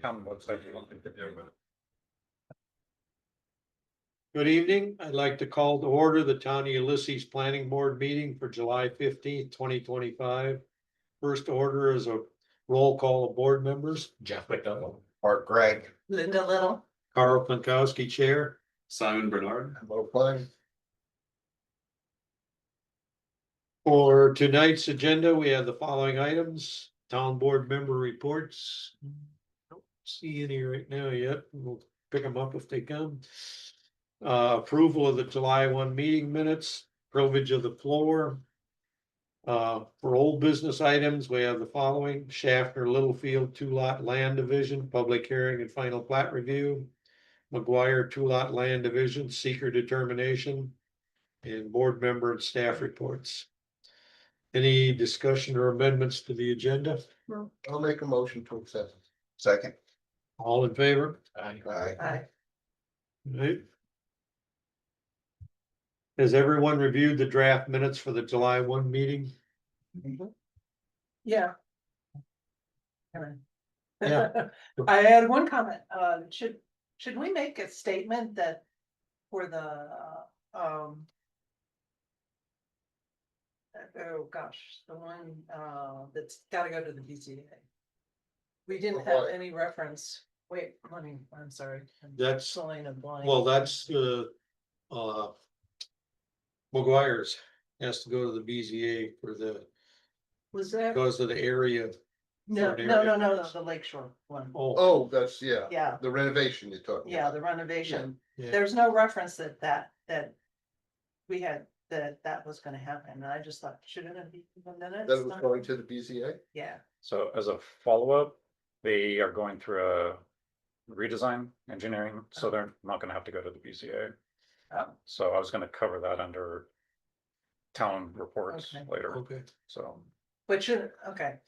town website. You want to do with it. Good evening. I'd like to call to order the Town of Ulysses Planning Board meeting for July 15th, 2025. First order is a roll call of board members. Jeff McDonald. Art Greg. Linda Little. Carl Pankowski, Chair. Simon Bernard. Bo Klein. For tonight's agenda, we have the following items: town board member reports. Don't see any right now yet. We'll pick them up if they come. Approval of the July 1 meeting minutes, privilege of the floor. For old business items, we have the following: Schaffner Littlefield 2-lot land division, public hearing and final plat review. McGuire 2-lot land division, seeker determination. And board member and staff reports. Any discussion or amendments to the agenda? I'll make a motion to accept. Second. All in favor? Aye. Right. Has everyone reviewed the draft minutes for the July 1 meeting? Yeah. Yeah. I had one comment, should we make a statement that for the, oh gosh, the one, that's gotta go to the BZA. We didn't have any reference, I'm sorry. That's- Selling a blind. Well, that's McGuire's has to go to the BZA for the, Was that, because of the area. no, the Lake Shore one, Oh, that's, yeah, yeah, the renovation you're talking yeah, about. the renovation. Yeah. There's no reference that we had, that was gonna happen, and I just thought, shouldn't it be in the minutes? That was going to the BZA? Yeah, So as a follow-up, they are going through a redesign engineering, so they're not gonna have to go to the BCA. Oh. So I was gonna cover that under town reports Okay. later, Okay, so. but okay,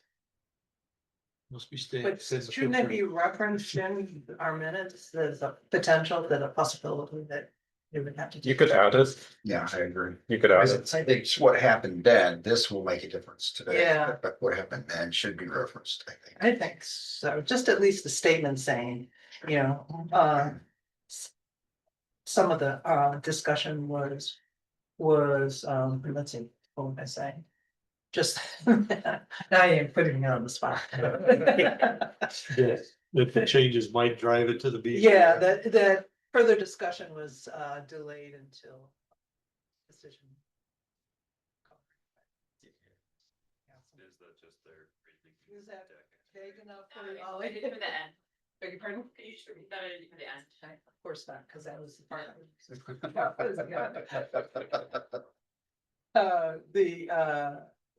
must be staying. but shouldn't it be referenced in our minutes, there's a potential, that a possibility that you would have to. You could add it, Yeah, I agree. you could add Because it. it's what happened then, this will make a difference today. Yeah. But what happened then should be referenced, I think. I think so, just at least a statement saying, you know, some of the discussion was, let's see, what would I say? Just, now you're putting me on the spot. If the changes might drive it to the BZA. Yeah, that further discussion was delayed until decision. Is that vague enough for you? I did it for the end. Beg your pardon? Are you sure that I did it for the end? Of course not, because that was the part.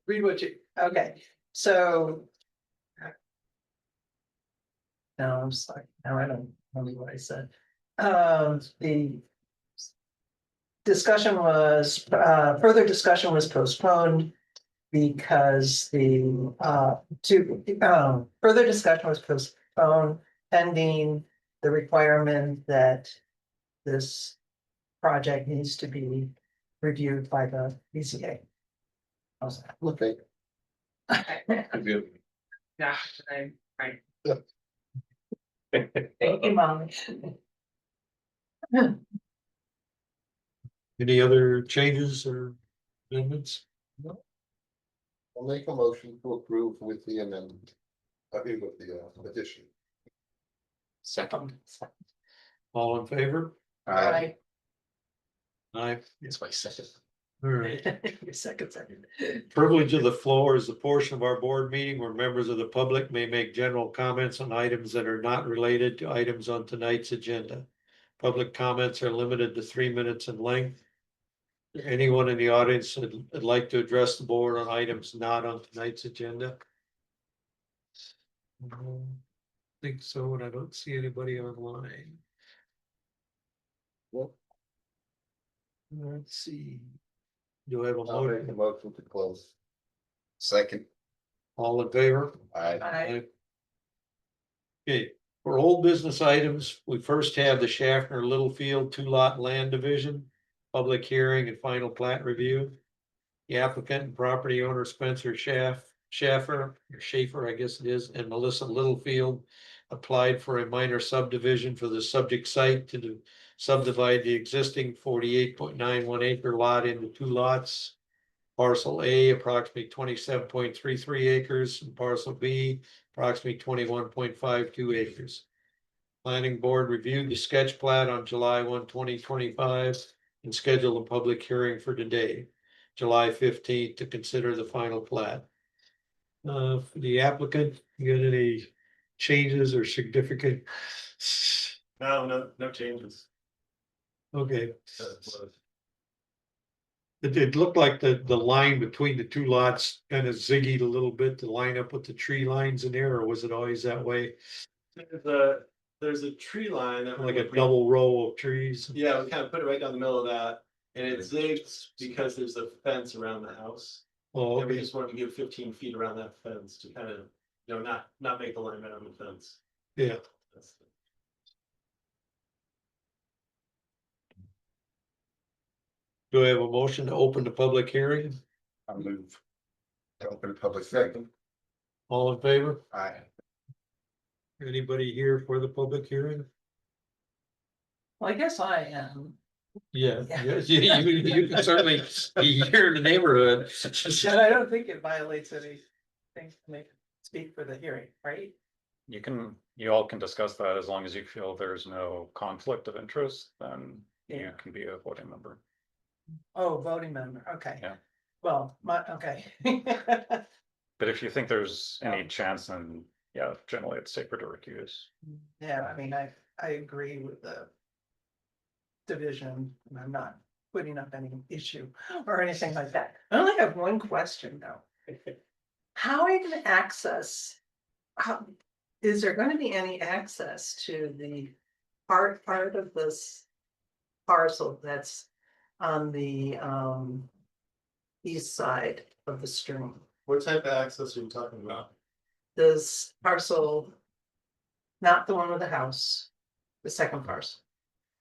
Read what you, okay, so. No, I'm sorry, now I don't remember what I said. The. Discussion was, further discussion was postponed. Because further discussion was postponed pending the requirement that. This project needs to be reviewed by the BZA. How's that? Okay. Yeah, right. Thank you, Mom. Any other changes or amendments? I'll make a motion to approve with the amendment. I mean, with the addition. Second. All in favor? Right. Aye. It's my second. All right. Second. Privilege of the floor is the portion of our board meeting where members of the public may make general comments on items that are not related to items on tonight's agenda. Public comments are limited to 3 minutes in length. Anyone in the audience would like to address the board on items not on tonight's agenda? I don't think so, and I don't see anybody online. Well, Let's see. Do I have a I'll make a motion? motion to close. Second. All in favor? Aye. Okay, for old business items, we first have the Schaffner Littlefield 2-lot land division. Public hearing and final plat review. The applicant and property owner Spencer Schaeffer, or Schaefer, I guess it is, and Melissa Littlefield applied for a minor subdivision for the subject site to subdivide the existing 48.91 acre lot into 2 lots. Parcel A approximately 27.33 acres and parcel B approximately 21.52 acres. Planning board reviewed the sketch plat on July 1, 2025, and scheduled a public hearing for today, July 15th, to consider the final plat. For the applicant, you got any changes or significant? No changes. Okay, it looked like the line between the 2 lots kind of ziggied a little bit to line up with the tree lines in there, or was it always that way? There's a tree line that. Like a double row of trees? Yeah, we kind of put it right down the middle of that, and it zigs because there's a fence around the house. Oh, And we okay. just wanted to give 15 feet around that fence to kind of, not make the line right on the fence. Yeah. That's- Do I have a motion to open the public hearing? I'll move. To open a public second. All in favor? Aye. Anybody here for the public hearing? Well, I guess I am. Yeah, Yeah. yes, you can certainly be here in the neighborhood. And I don't think it violates anything to make, speak for the hearing, right? You all can discuss that as long as you feel there's no conflict of interest, then you Yeah. can be a voting member. Oh, voting member, okay. Yeah. Well, okay. But if you think there's any chance, then yeah, generally it's safer to recuse. Yeah, I mean, I agree with the division, and I'm not putting up any issue or anything like that. I only have one question though. How are you gonna access? Is there gonna be any access to the part of this parcel that's on the east side of the stream? What type of access are you talking about? This parcel, not the one with the house, the second parcel.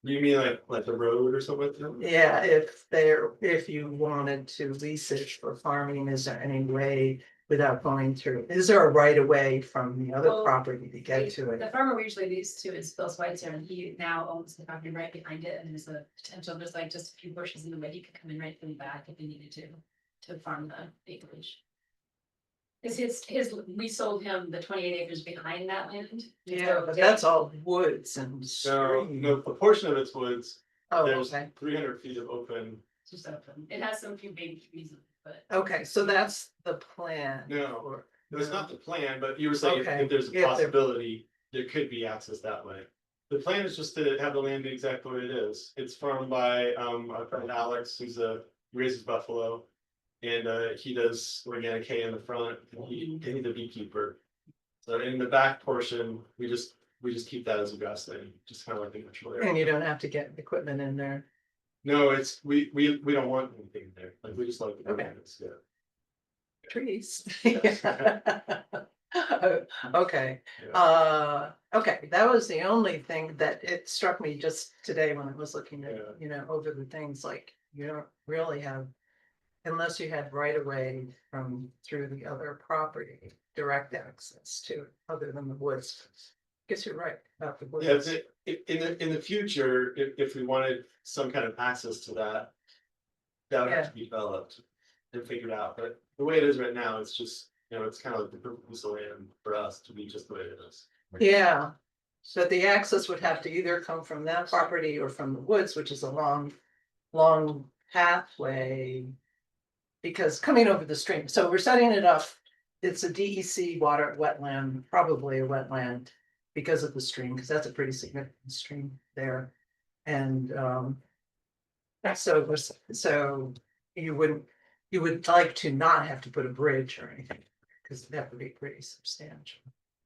You mean like the road or something like that? Yeah, if you wanted to lease it for farming, is there any way without going through, is there a right of way from the other Well, property to get to The it? farmer we usually lease to is Bill Switzer, and he now owns the property right behind it, and there's a potential, there's like just a few bushes in the way, he could come in right from the back if he needed to farm the acreage. Cause we sold him the 28 acres behind that land. Yeah, but that's all woods and No, stream. no, a portion of it's woods, Oh, there's okay, 300 feet of open, It's just open. It has some few baby trees, in it, but okay, so that's the plan. No. for- it's not the plan, but you were saying Okay, if there's a if there- possibility, there could be access that way. The plan is just to have the land exactly what it is, it's farmed by our friend Alex, he raises buffalo. And he does organic hay in the front, he's a beekeeper. So in the back portion, we just keep that as a grassland, just kind of like a natural area. And you don't have to get equipment in there. No, it's, we don't want anything there, like, we just like. the Okay. organics, yeah. Trees. Yes. Okay, okay, that was the only thing that it struck me just today when I was looking at, Yeah. over the things, like, you don't really have. Unless you had right of way from through the other property, direct access to it, other than the woods. Guess you're right about the Yeah, woods. in the future, if we wanted some kind of access to that. That would have to be developed and figured out, but the way it is right now, it's just, it's kind of like the perfect piece of land for us to be just the way it is. Yeah, so the access would have to either come from that property or from the woods, which is a long pathway. Because coming over the stream, so we're setting it up, it's a DEC wetland, probably a wetland. Because of the stream, because that's a pretty significant stream there. And so you would like to not have to put a bridge or anything, because that would be pretty substantial.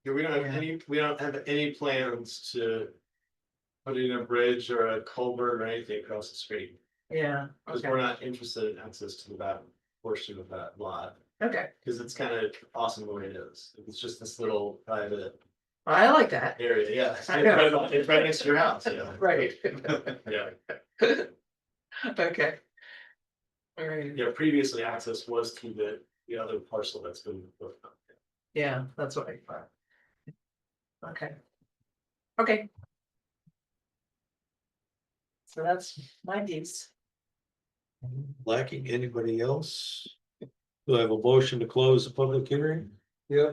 Yeah, we don't have any plans to. Put in a bridge or a culvert or anything across the street, Yeah, because okay, we're not interested in access to that portion of that lot. okay, Because it's kind of awesome the way it is, it's just this little private I like that, area, yeah. I know. It's right next to your house, yeah. right, Yeah, okay. All right, yeah, previously access was to the other parcel that's been. yeah, that's what I thought. Okay, Okay. So that's my piece. Lacking anybody else? Do I have a motion to close the public hearing? Yeah.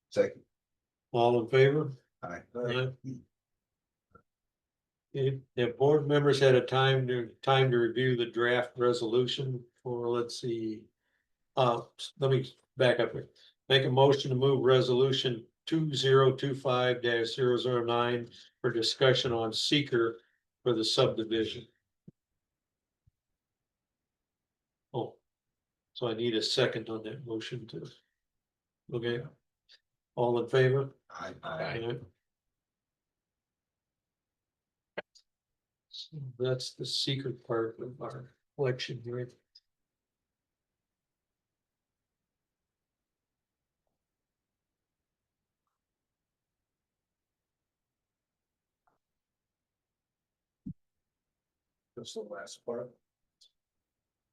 Second. All in favor? Aye. Aye. If board members had a time to review the draft resolution for, let's see. Let me back up here. Make a motion to move resolution 2025-009 for discussion on seeker for the subdivision. Oh, so I need a second on that motion too. Okay. All in favor? Aye. Aye. So that's the secret part of our election here. That's the last part.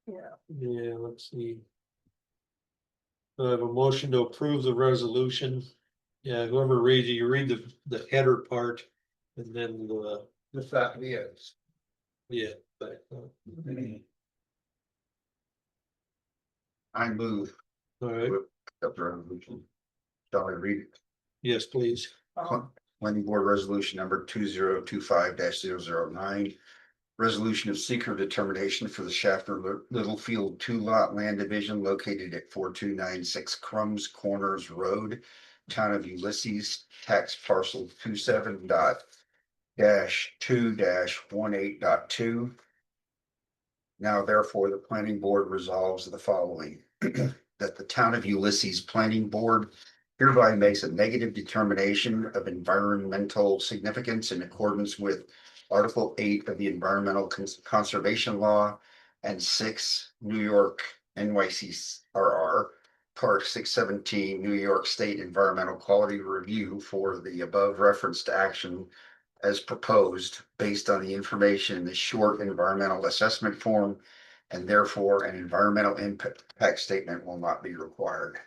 Yeah. Yeah, let's see. I have a motion to approve the resolution. Yeah, whoever reads it, you read the header part and then The fact is. yeah. But, I move all right, up the resolution. Shall I read it? yes, please. Planning Board Resolution number 2025-009. Resolution of seeker determination for the Schaffner Littlefield 2-lot land division located at 4296 Crumbs Corners Road, Town of Ulysses, tax parcel 27.2-18.2. Now therefore, the planning board resolves the following. That the Town of Ulysses Planning Board hereby makes a negative determination of environmental significance in accordance with Article 8 of the Environmental Conservation Law and 6 New York NYCRR Part 617 New York State Environmental Quality Review for the above referenced action as proposed based on the information in the short environmental assessment form, and therefore an environmental impact statement will not be required.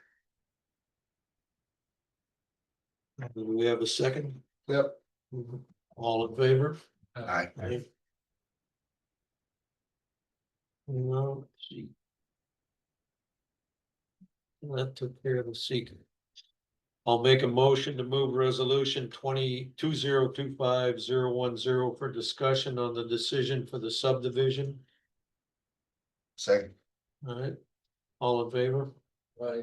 Do we have a second? Yep. All in favor? Aye. Aye. Well, let's see. That took care of the seeker. I'll make a motion to move resolution 2025-010 for discussion on the decision for the subdivision. Second. All right, all in favor? Aye.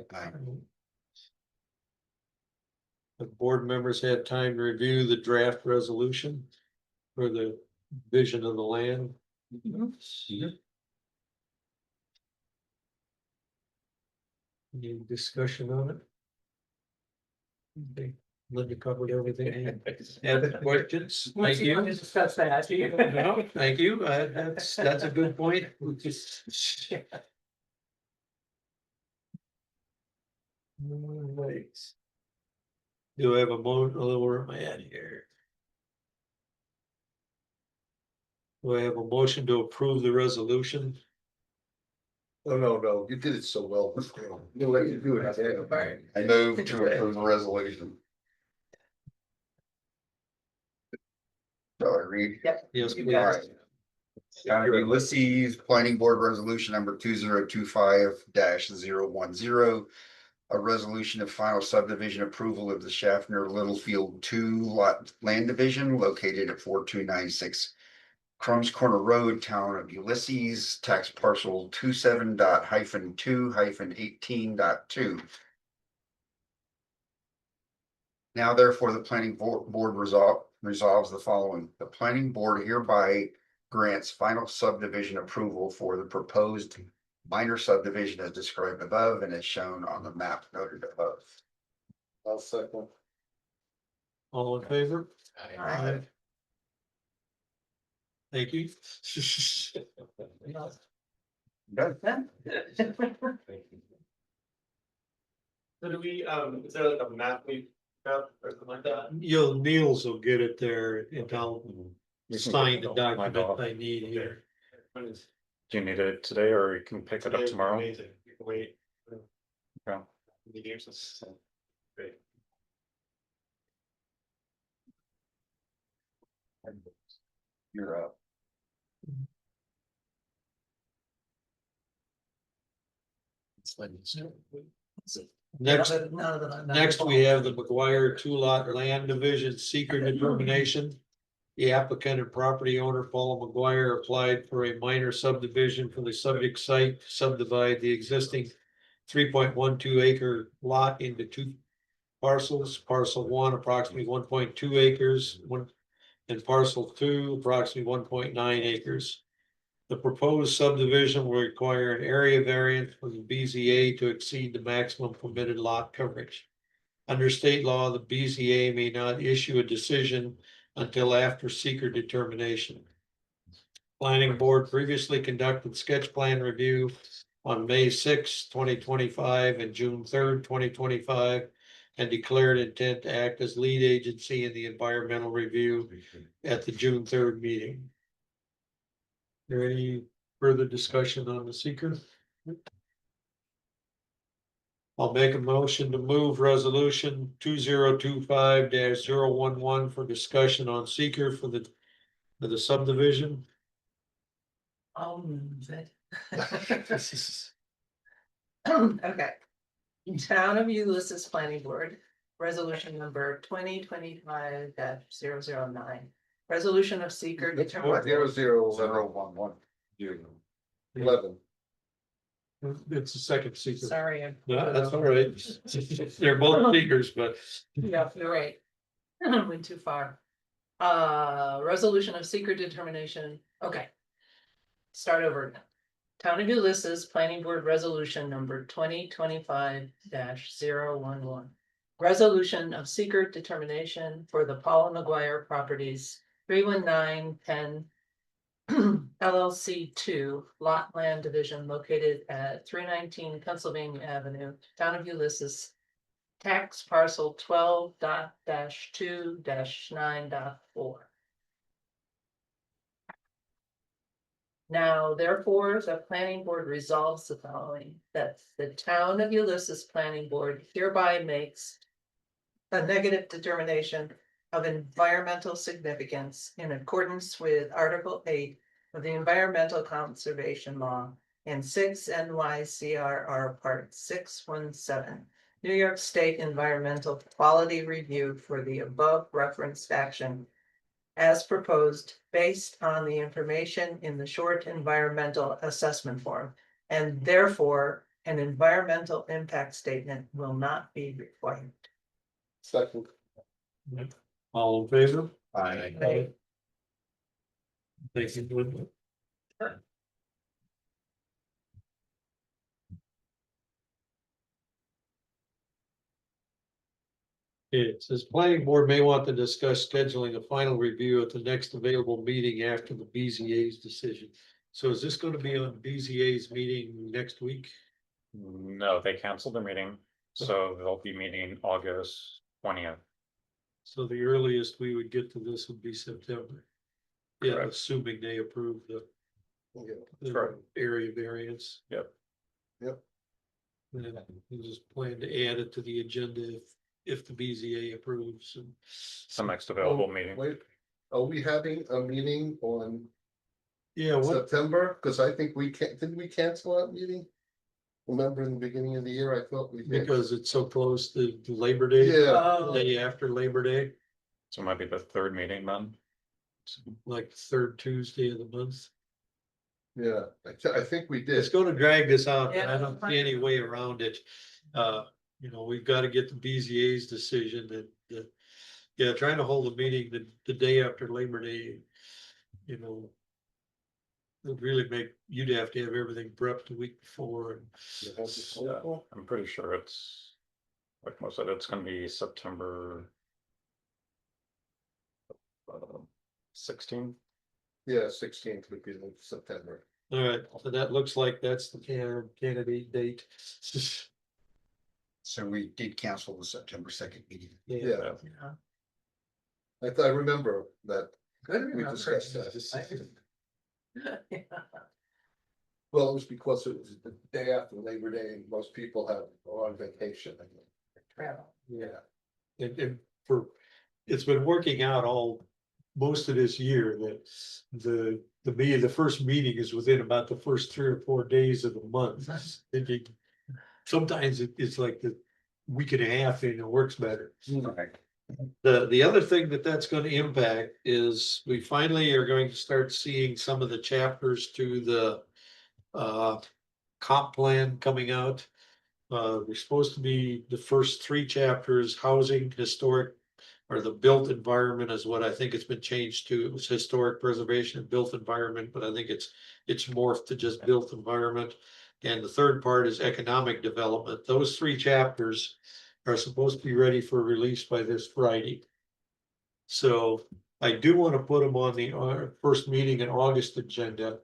The board members had time to review the draft resolution for the vision of the land. Any discussion on it? Okay, Linda covered everything. Any questions? Thank you. Discuss that. No, thank you. That's a good point. Right. Do I have a where am I at here? Do I have a motion to approve the resolution? Oh, no, you did it so well. You'll let you do it. I move to approve the resolution. Shall I read? Yep. Yes, You please. got All it. right. Town of Ulysses Planning Board Resolution number 2025-010. A resolution of final subdivision approval of the Schaffner Littlefield 2-lot land division located at 4296 Crumbs Corner Road, Town of Ulysses, tax parcel 27.2-18.2. Now therefore, the planning board resolves the following. The planning board hereby grants final subdivision approval for the proposed minor subdivision as described above and as shown on the map noted above. I'll second. All in favor? Aye. Thank you. Done. So do we, is there like a map we got or something like that? Niels will get it there and I'll You can sign pick the it up. Mine document off. I need here. When is- Do you need it today or you can pick it up tomorrow? Amazing. You can wait. Yeah. The games is great. You're up. Next, None of them. next we have the McGuire two-lot land division seeker determination. The applicant and property owner, Paula McGuire, applied for a minor subdivision for the subject site to subdivide the existing 3.12 acre lot into two parcels. Parcel one approximately 1.2 acres, and parcel two approximately 1.9 acres. The proposed subdivision will require an area variance from the BZA to exceed the maximum permitted lot coverage. Under state law, the BZA may not issue a decision until after seeker determination. Planning Board previously conducted sketch plan review on May 6, 2025 and June 3rd, 2025, and declared intent to act as lead agency in the environmental review at the June 3rd meeting. There any further discussion on the seeker? I'll make a motion to move resolution 2025-011 for discussion on seeker for the subdivision. I'll move it. Okay. Town of Ulysses Planning Board, resolution number 2025-009. Resolution of seeker determination. 011. 11. It's the second seeker. Sorry. Yeah, that's all right. They're both seekers, but Yeah, you're right. Went too far. Resolution of secret determination, okay. Start over. Town of Ulysses Planning Board Resolution number 2025-011. Resolution of secret determination for the Paula McGuire Properties 31910 LLC 2 Lot Land Division located at 319 Pennsylvania Avenue, Town of Ulysses. Tax parcel 12.2-9.4. Now, therefore, the planning board resolves the following, that the Town of Ulysses Planning Board hereby makes a negative determination of environmental significance in accordance with Article 8 of the Environmental Conservation Law and 6 NYCRR Part 617. New York State Environmental Quality Review for the above referenced action as proposed based on the information in the short environmental assessment form, and therefore an environmental impact statement will not be required. Second. all in favor? Aye. Thank you. Linda. It says planning board may want to discuss scheduling a final review at the next available meeting after the BZA's decision. So is this going to be on BZA's meeting next week? No, they canceled the meeting, so they'll be meeting August 20th. So the earliest we would get to this would be September. Yeah, Correct. assuming they approve the Correct. area variance. Yep. And then we'll just plan to add it to the agenda if the BZA approves and. The next available meeting. Wait, are we having a meeting on Yeah, what, September? Cause I think didn't we cancel that meeting? Remember in the beginning of the year, I thought we did. because it's so close to Labor Day. Yeah, Day after Labor Day, So it might be the third meeting then. like third Tuesday of the month. yeah, I think we did. It's gonna drag this out, and I Yeah. don't see any way around it. We've got to get the BZA's decision and, yeah, trying to hold a meeting the day after Labor Day. Would really make, you'd have to have everything prepped the week before and. Yeah, I'm pretty sure it's, like most of it, it's gonna be September 16th. Yeah, 16th would be the September. All right, so that looks like that's the candidate date. So we did cancel the September 2nd meeting. Yeah, Yeah. I remember that. Good. We remember. discussed that. Yeah. Well, it was because it was the day after Labor Day and most people have are on vacation. Travel. Yeah, And it's been working out all most of this year, that the first meeting is within about the first 3 or 4 days of the month. And sometimes it's like the week and a half and it works better. Right. The other thing that's gonna impact is we finally are going to start seeing some of the chapters to the comp plan coming out. We're supposed to be the first 3 chapters, housing, historic, or the built environment is what I think it's been changed to. It was historic preservation and built environment, but I think it's morphed to just built environment. And the third part is economic development. Those 3 chapters are supposed to be ready for release by this Friday. So I do want to put them on the first meeting in August agenda,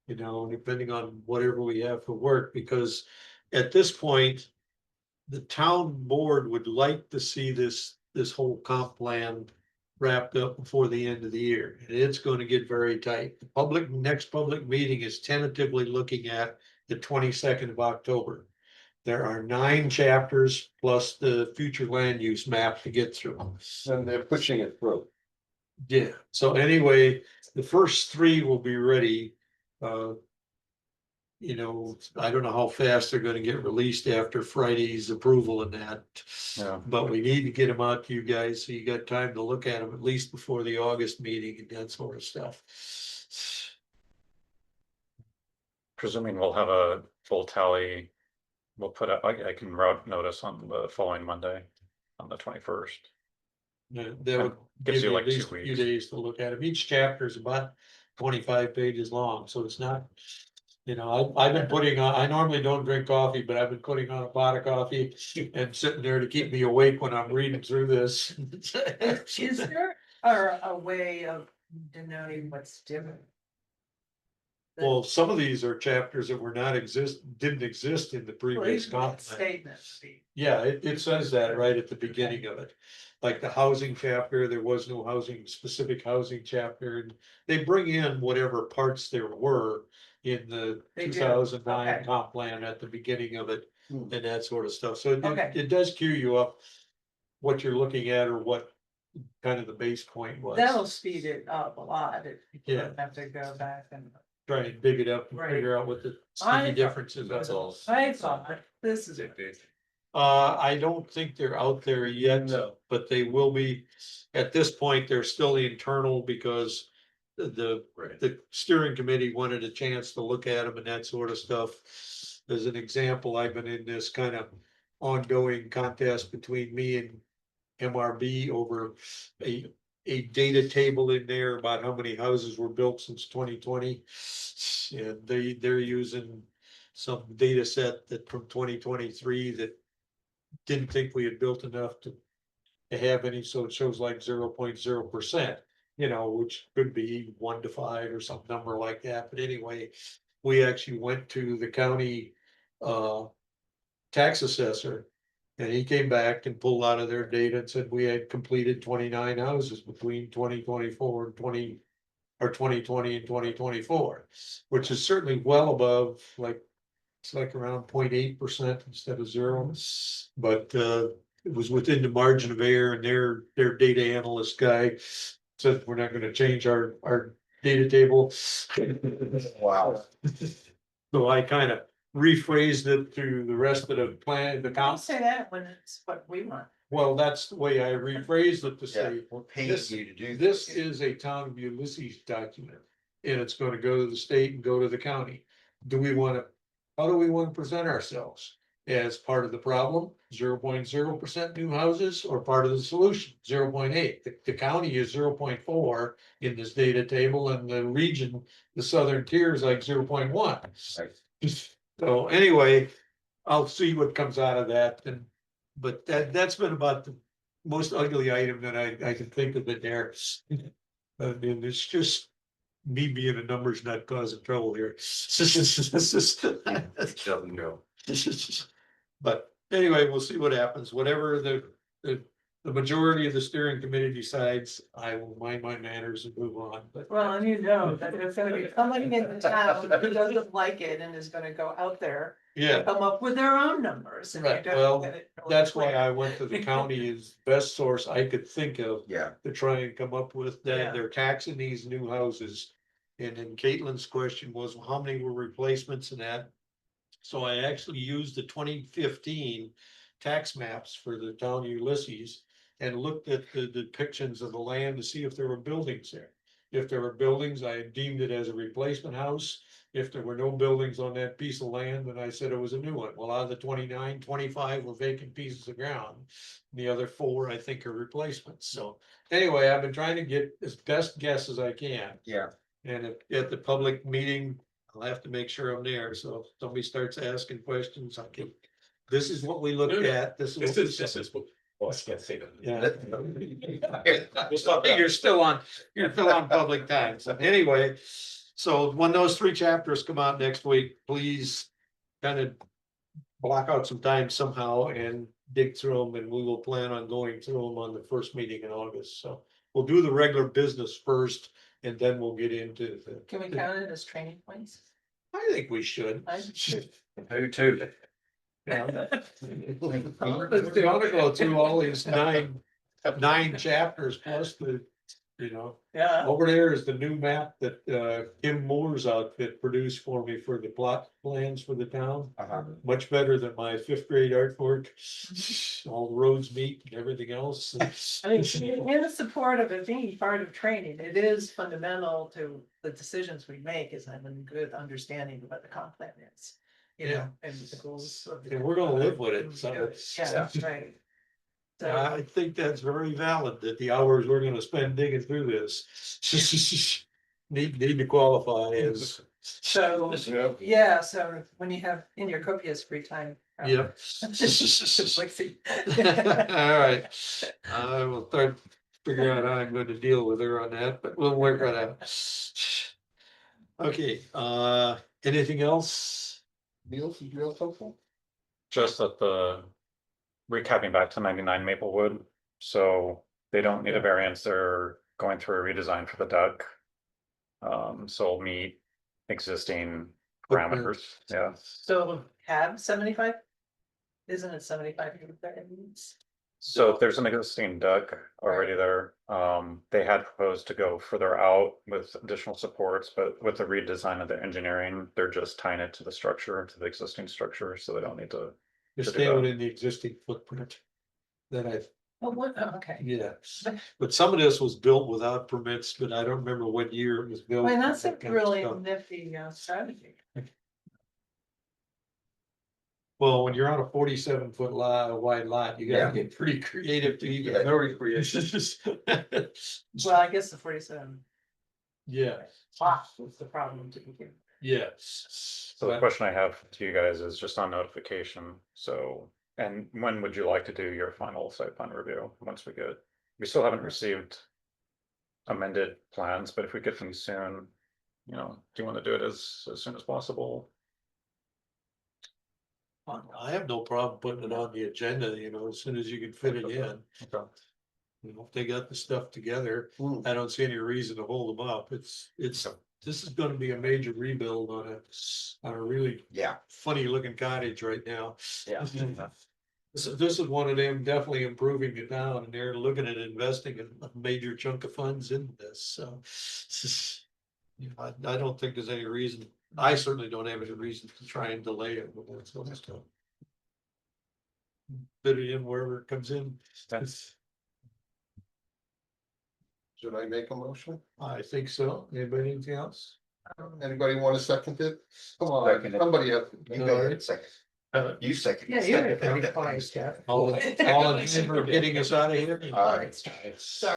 you know, depending on whatever we have for work, because at this point, the town board would like to see this whole comp plan wrapped up before the end of the year. And it's going to get very tight. The next public meeting is tentatively looking at the 22nd of October. There are 9 chapters plus the future land use map to get through. And they're pushing it through. Yeah, so anyway, the first 3 will be ready. You know, I don't know how fast they're gonna get released after Friday's approval and that. Yeah. But we need to get them out to you guys, so you got time to look at them at least before the August meeting and that sort of stuff. Presuming we'll have a full tally. We'll put out, I can route notice on the following Monday, on the 21st. Yeah, that would Gives give you you like at 2 least a few weeks. days to look at them. Each chapter is about 25 pages long, so it's not. You know, I've been putting on, I normally don't drink coffee, but I've been putting on a pot of coffee and sitting there to keep me awake when I'm reading through this. Is there a way of denoting what's different? Well, some of these are chapters that didn't exist in the previous comp plan. Statement. Yeah, it says that right at the beginning of it. Like the housing chapter, there was no specific housing chapter, and they bring in whatever parts there were in the They do, 2009 okay. comp plan at the beginning of it Hmm. and that sort of stuff. So Okay. it does cue you up what you're looking at or what kind of the base point was. That'll speed it up a lot if you Yeah. don't have to go back and. Try and dig it up and Right. figure out what the I- sticky differences are. I thought, this is. I don't think they're out there yet. No. But they will be, at this point, they're still internal because the steering committee wanted a chance to look at them and that sort of stuff. As an example, I've been in this kind of ongoing contest between me and MRB over a data table in there about how many houses were built since 2020. And they're using some data set that from 2023 that didn't think we had built enough to have any, so it shows like 0.0%, you know, which could be 1 to 5 or some number like that. But anyway, we actually went to the county tax assessor. And he came back and pulled out of their data and said we had completed 29 houses between 2024 and 2020 and 2024, which is certainly well above, like, it's like around 0.8% instead of 0. But it was within the margin of error, and their data analyst guy said we're not gonna change our data table. Wow. So I kind of rephrased it to the rest of the plan, the Don't count. say that when it's what we want. Well, that's the way I rephrased it to Yeah, say, we're paying this- you to do this this. is a town of Ulysses document. And it's gonna go to the state and go to the county. How do we wanna present ourselves? As part of the problem, 0.0% new houses, or part of the solution, 0.8. The county is 0.4 in this data table, and the region, the southern tier is like 0.1. Right. So anyway, I'll see what comes out of that, but that's been about the most ugly item that I can think of in there. And it's just me being a numbers nut causing trouble here. Doesn't go. But anyway, we'll see what happens, whatever the the majority of the steering committee decides, I will mind my manners and move on, but. Well, and you know that there's gonna be somebody in the town who doesn't like it and is gonna go out there Yeah, and come up with their own numbers. and you Right, don't well, get it really that's why clear. I went to the county as best source I could think of Yeah, to try and come up with Yeah. that they're taxing these new houses. And then Caitlin's question was, well, how many were replacements and that? So I actually used the 2015 tax maps for the town of Ulysses and looked at the depictions of the land to see if there were buildings there. If there were buildings, I deemed it as a replacement house. If there were no buildings on that piece of land, then I said it was a new one. Well, out of the 29, 25 were vacant pieces of ground. The other 4, I think, are replacements. So anyway, I've been trying to get as best guess as I can. yeah. And at the public meeting, I'll have to make sure I'm there. So if somebody starts asking questions, I can, this is what we looked at. This is. what we said. Well, I can't say that. Yeah. You're still on public time. So anyway, so when those 3 chapters come out next week, please kind of block out some time somehow and dig through them, and we will plan on going through them on the first meeting in August. So we'll do the regular business first, and then we'll get into the. Can we count it as training points? I think we should. I should. Who too? Let's want to go through all these 9 chapters plus the, Yeah, over there is the new map that Kim Moore's outfit produced for me for the plot plans for the town. Uh-huh. Much better than my 5th grade artwork. All the roads meet and everything else. I mean, in the support of it being part of training, it is fundamental to the decisions we make is having a good understanding of what the comp plan is. You know, and the goals of the. And we're gonna live with it, so. Yeah, that's right. So, I think that's very valid, that the hours we're gonna spend digging through this. Need to qualify as. so, yeah, so when you have in your copious free time. Yep. Like, see. All right, I will start figuring out how I'm going to deal with her on that, but we'll work on that. Okay, anything else? Niels, did you have something? Just that the recapping back to 99 Maplewood, so they don't need a variance, they're going through a redesign for the duck. So it'll meet existing parameters, yeah. So have 75? Isn't it 75? So if there's an existing duck already there, they had proposed to go further out with additional supports, but with the redesign of the engineering, they're just tying it to the structure, to the existing structure, so they don't need to. Just to do staying that. in the existing footprint. That I, Oh, what, oh, okay. yeah, but some of this was built without permits, but I don't remember what year it was built. I mean, that's a that kind of really stuff. nifty strategy. Well, when you're on a 47-foot lot, wide lot, you Yeah. gotta get pretty creative to even. Yeah. Very creative. Well, I guess the 47. Yeah, Was the problem to begin. yes. So the question I have to you guys is just on notification, so, and when would you like to do your final site plan review, once we still haven't received. Amended plans, but if we get them soon, do you want to do it as soon as possible? I have no problem putting it on the agenda, as soon as you can fit it in. Okay. If they got the stuff together, I don't see any reason to hold them up. This is gonna be a major rebuild on a really Yeah, funny looking cottage right now. yeah. This is one of them definitely improving the town, and they're looking at investing a major chunk of funds in this, so. I don't think there's any reason, I certainly don't have any reason to try and delay it, but that's what it's doing. Fit it in wherever it comes in. Should I make a motion? I think so. Anybody, anything else? Anybody want to second it? Come on, Second it. somebody have. You go ahead, second. You second. Yeah, you're pretty quiet, Jeff. All in favor of getting us out of here? All right.